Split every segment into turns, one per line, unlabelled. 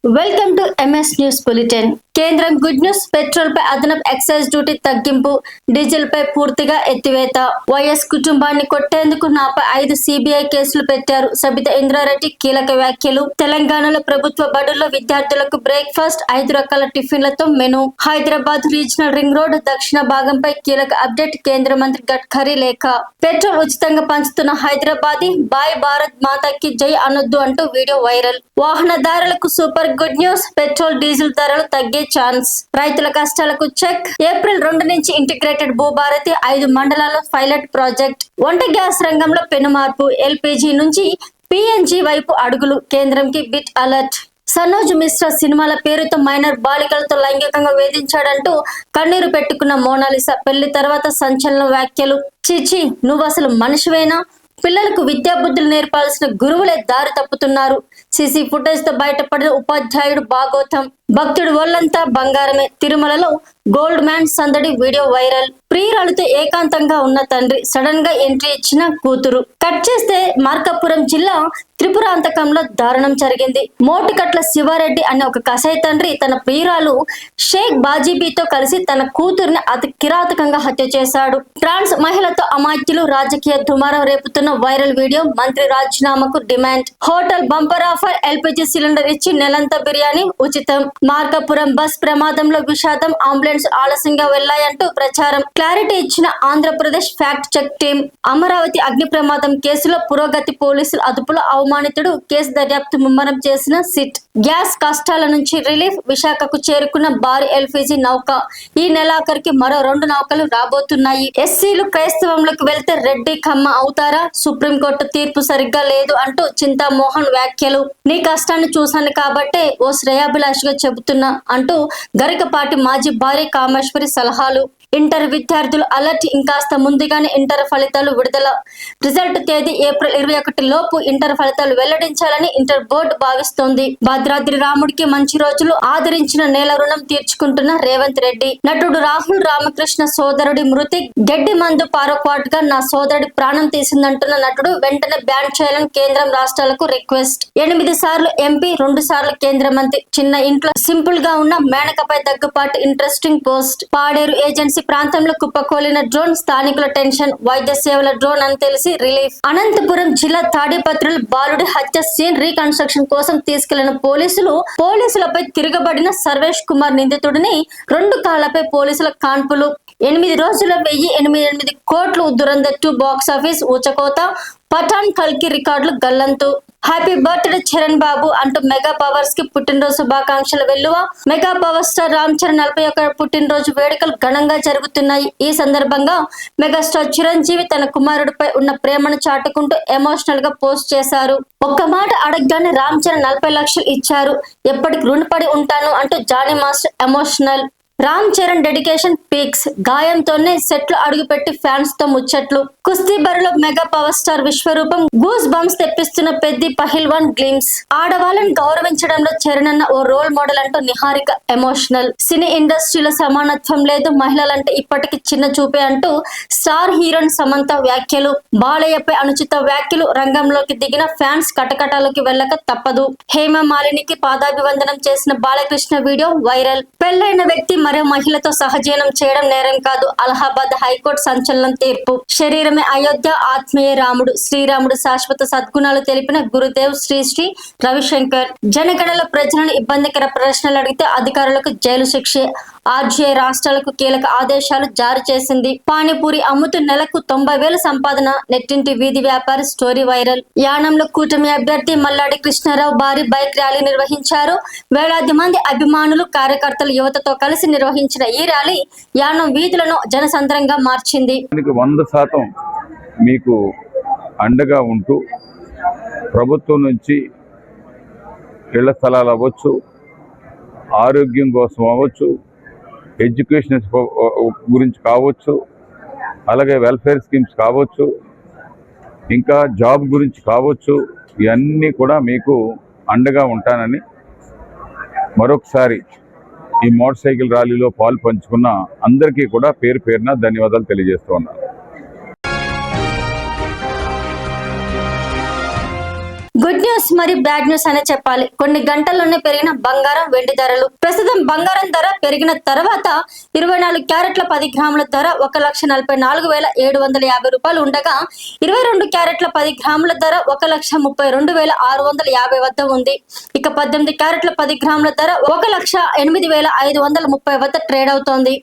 Welcome to MS news bulletin. కేంద్రం good news. Petrol పై అదనపు excise duty తగ్గింపు, diesel పై పూర్తిగా ఎత్తివేత. వైఎస్ కుటుంబాన్ని కొట్టేందుకు నాపై 5 సిబిఐ కేసులు పెట్టారు. సబితా ఇంద్రారెడ్డి కీలక వ్యాఖ్యలు. తెలంగాణలో ప్రభుత్వ బడుల్లో విద్యార్థులకు బ్రేక్ఫాస్ట్, 5 రకాల టిఫిన్లతో menu. Hyderabad regional ring road దక్షిణ భాగంపై కీలక అప్డేట్. కేంద్ర మంత్రి గడ్కరీ లేఖ. పెట్రోల్ ఉచితంగా పంచుతున్న హైదరాబాదీ, బాయ్ భారత్ మాతాకి జై అనొద్దు అంటూ వీడియో వైరల్. వాహనదారులకు super good news. Petrol diesel ధరలు తగ్గే ఛాన్స్. రైతుల కష్టాలకు చెక్. ఏప్రిల్ 2 నుంచి ఇంటిగ్రేటెడ్ భూభారతి 5 మండలాల్లో పైలట్ ప్రాజెక్ట్. వంట గ్యాస్ రంగంలో పెనుమార్పు. ఎల్పీజీ నుంచి పీఎన్జీ వైపు అడుగులు. కేంద్రంకి బిట్ అలర్ట్. సనోజ్ మిశ్రా సినిమాల పేరుతో మైనర్ బాలికలతో లైంగికంగా వేధించాడంటూ కన్నీరు పెట్టుకున్న మోనాలిసా. పెళ్లి తర్వాత సంచలన వ్యాఖ్యలు. చిచి, నువ్వు అసలు మనిషివేనా? పిల్లలకు విద్యాబుద్ధులు నేర్పాల్సిన గురువులే దారి తప్పుతున్నారు. సీసీ ఫుటేజ్ తో బయటపడిన ఉపాధ్యాయుడు భాగోతం. భక్తుడు ఒళ్ళంతా బంగారమే. తిరుమలలో గోల్డ్ మ్యాన్ సందడి వీడియో వైరల్. ప్రియురాలతో ఏకాంతంగా ఉన్న తండ్రి సడన్ గా ఎంట్రీ ఇచ్చిన కూతురు. కట్ చేస్తే మార్కాపురం జిల్లా త్రిపురాంతకంలో దారుణం జరిగింది. మోటికట్ల శివారెడ్డి అనే ఒక కసాయి తండ్రి తన ప్రియురాలు షేక్ బాజీబీతో కలిసి తన కూతుర్ని అతి కిరాతకంగా హత్య చేశాడు. ట్రాన్స్ మహిళతో అమాత్యులు. రాజకీయ దుమారం రేపుతున్న వైరల్ వీడియో. మంత్రి రాజీనామాకు demand. Hotel bumper offer. LPG cylinder ఇచ్చి నెలంతా బిర్యానీ ఉచితం. మార్కాపురం బస్ ప్రమాదంలో విషాదం. అంబులెన్స్ ఆలస్యంగా వెళ్లాయంటూ ప్రచారం. క్లారిటీ ఇచ్చిన Andhra Pradesh fact check team. Amaravati అగ్ని ప్రమాదం కేసులో పురోగతి. పోలీసుల అదుపులో అవమానితుడు. కేసు దర్యాప్తు ముమ్మరం చేసిన సిట్. గ్యాస్ కష్టాల నుంచి రిలీఫ్. విశాఖకు చేరుకున్న భారీ ఎల్పీజీ నౌక. ఈ నెలాఖరికి మరో 2 నౌకలు రాబోతున్నాయి. ఎస్సీలు క్రైస్తవంలోకి వెళ్తే రెడ్డి కమ్మ అవుతారా? సుప్రీంకోర్టు తీర్పు సరిగ్గా లేదు అంటూ చింతామోహన్ వ్యాఖ్యలు. నీ కష్టాన్ని చూశాను కాబట్టే ఓ శ్రేయాభిలాషిగా చెబుతున్నా అంటూ గరికపాటి మాజీ భార్య కామేశ్వరి సలహాలు. ఇంటర్ విద్యార్థులు అలర్ట్. ఇంకాస్త ముందుగానే ఇంటర్ ఫలితాలు విడుదల. రిజల్ట్ తేదీ ఏప్రిల్ 21 లోపు ఇంటర్ ఫలితాలు వెల్లడించాలని ఇంటర్ బోర్డు భావిస్తోంది. భద్రాద్రి రాముడికి మంచి రోజులు. ఆదరించిన నేల రుణం తీర్చుకుంటున్న రేవంత్ రెడ్డి. నటుడు రాహుల్ రామకృష్ణ సోదరుడి మృతి. గడ్డి మందు పారపాటుగా నా సోదరుడి ప్రాణం తీసిందంటున్న నటుడు వెంటనే బ్యాన్ చేయాలని కేంద్రం రాష్ట్రాలకు రిక్వెస్ట్. 8 సార్లు ఎంపీ, 2 సార్లు కేంద్ర మంత్రి. చిన్న ఇంట్లో సింపుల్ గా ఉన్న మేనకపై దగ్గుపాటు. Interesting post. పాడేరు ఏజెన్సీ ప్రాంతంలో కుప్పకూలిన డ్రోన్. స్థానికుల టెన్షన్. వైద్య సేవల డ్రోన్ అని తెలిసి రిలీఫ్. అనంతపురం జిల్లా తాడిపత్రులు బాలుడి హత్య సీన్ రీకన్స్ట్రక్షన్ కోసం తీసుకెళ్లిన పోలీసులపై తిరగబడిన సర్వేష్ కుమార్ నిందితుడిని 2 కాళ్లపై పోలీసుల కాన్పులు. 8 రోజుల 1088 కోట్లు. దురంధర్ 2 బాక్సాఫీస్ ఊచకోత. పఠాన్ కల్కి రికార్డులు గల్లంతు. హ్యాపీ బర్త్డే చరణ్ బాబు అంటూ మెగా పవర్స్ కి పుట్టినరోజు శుభాకాంక్షలు వెల్లువ. Mega power star Ram Charan 41 పుట్టినరోజు వేడుకలు ఘనంగా జరుగుతున్నాయి. ఈ సందర్భంగా మెగాస్టార్ చిరంజీవి తన కుమారుడిపై ఉన్న ప్రేమను చాటుకుంటూ ఎమోషనల్ గా పోస్ట్ చేశారు. ఒక్క మాట అడగగానే రామ్ చరణ్ 40 లక్షలు ఇచ్చారు. ఎప్పటికి రుణపడి ఉంటాను అంటూ Jani master emotional. Ram Charan dedication peaks. గాయంతోనే సెట్లు అడుగుపెట్టి ఫ్యాన్స్ తో ముచ్చట్లు. కుస్తీ బరిలో మెగా పవర్ స్టార్ విశ్వరూపం. గూస్ బంప్స్ తెప్పిస్తున్న పెద్ది పహిల్వాన్ గ్లిమ్స్. ఆడవాళ్ళని గౌరవించడంలో చరణ్ అన్న ఓ రోల్ మోడల్ అంటూ నిహారిక ఎమోషనల్. సినీ ఇండస్ట్రీలో సమానత్వం లేదు, మహిళలంటే ఇప్పటికి చిన్న చూపే అంటూ స్టార్ హీరోయిన్ సమంత వ్యాఖ్యలు. బాలయ్యపై అనుచిత వ్యాఖ్యలు. రంగంలోకి దిగిన ఫ్యాన్స్ కటకటాలకి వెళ్ళక తప్పదు. హేమ మాలినికి పాదాభివందనం చేసిన బాలకృష్ణ వీడియో వైరల్. పెళ్లైన వ్యక్తి మరో మహిళతో సహజీవనం చేయడం నేరం కాదు. అలహాబాద్ హైకోర్టు సంచలనం తీర్పు. శరీరమే అయోధ్య, ఆత్మీయ రాముడు. శ్రీరాముడు శాశ్వత సద్గుణాలు తెలిపిన గురుదేవ్ శ్రీ రవిశంకర్. జనగణన ప్రజలను ఇబ్బందికర ప్రశ్నలు అడిగితే అధికారులకు జైలు శిక్ష. ఆర్జీఐ రాష్ట్రాలకు కీలక ఆదేశాలు జారీ చేసింది. పానీపూరి అమ్ముతూ నెలకు 90,000 సంపాదన. నెట్టింటి వీధి వ్యాపారి స్టోరీ వైరల్. యానంలో కూటమి అభ్యర్థి మల్లాడి కృష్ణారావు భారీ బైక్ ర్యాలీ నిర్వహించారు. వేలాది మంది అభిమానులు, కార్యకర్తలు, యువతతో కలిసి నిర్వహించిన ఈ ర్యాలీ యానం వీధులను జనసంద్రంగా మార్చింది.
100% మీకు అండగా ఉంటూ ప్రభుత్వం నుంచి ఇళ్ల స్థలాలు అవ్వచ్చు, ఆరోగ్యం కోసం అవ్వచ్చు, ఎడ్యుకేషన్ గురించి కావచ్చు, అలాగే వెల్ఫేర్ స్కీమ్స్ కావచ్చు, ఇంకా జాబ్ గురించి కావచ్చు, ఇవన్నీ కూడా మీకు అండగా ఉంటానని మరొకసారి ఈ మోటార్ సైకిల్ ర్యాలీలో పాలు పంచుకున్న అందరికీ కూడా పేరు పేరున ధన్యవాదాలు తెలియజేస్తూ ఉన్నాను.
గుడ్ న్యూస్ మరియు బ్యాడ్ న్యూస్ అనే చెప్పాలి. కొన్ని గంటల్లోనే పెరిగిన బంగారం వెండి ధరలు. ప్రస్తుతం బంగారం ధర పెరిగిన తర్వాత 24 క్యారెట్ల 10 గ్రాముల ధర 1,44,750 రూపాయలు ఉండగా 22 క్యారెట్ల 10 గ్రాముల ధర 1,32,650 వద్ద ఉంది. ఇక 18 క్యారెట్ల 10 గ్రాముల ధర 1,08,530 వద్ద ట్రేడ్ అవుతోంది.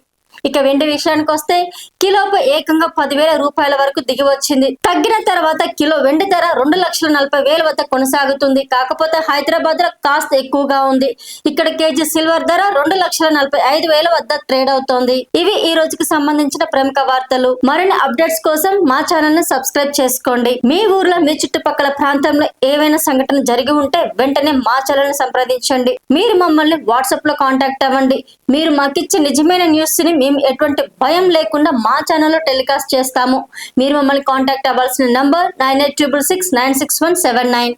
ఇక వెండి విషయానికి వస్తే కిలోపై ఏకంగా 10,000 రూపాయల వరకు దిగి వచ్చింది. తగ్గిన తర్వాత కిలో వెండి ధర 2,40,000 వద్ద కొనసాగుతుంది. కాకపోతే హైదరాబాద్ లో కాస్త ఎక్కువగా ఉంది. ఇక్కడ కేజీ సిల్వర్ ధర 2,45,000 వద్ద ట్రేడ్ అవుతోంది. ఇవి ఈ రోజుకి సంబంధించిన ప్రముఖ వార్తలు. మరిన్ని అప్డేట్స్ కోసం మా ఛానల్ ని సబ్స్క్రైబ్ చేసుకోండి. మీ ఊర్లో మీ చుట్టుపక్కల ప్రాంతంలో ఏవైనా సంఘటన జరిగి ఉంటే వెంటనే మా ఛానల్ ని సంప్రదించండి. మీరు మమ్మల్ని వాట్సాప్ లో కాంటాక్ట్ అవ్వండి. మీరు మాకిచ్చే నిజమైన న్యూస్ ని మేము ఎటువంటి భయం లేకుండా మా ఛానల్లో టెలికాస్ట్ చేస్తాము. మీరు మమ్మల్ని కాంటాక్ట్ అవ్వాల్సిన నంబర్ 9866696179.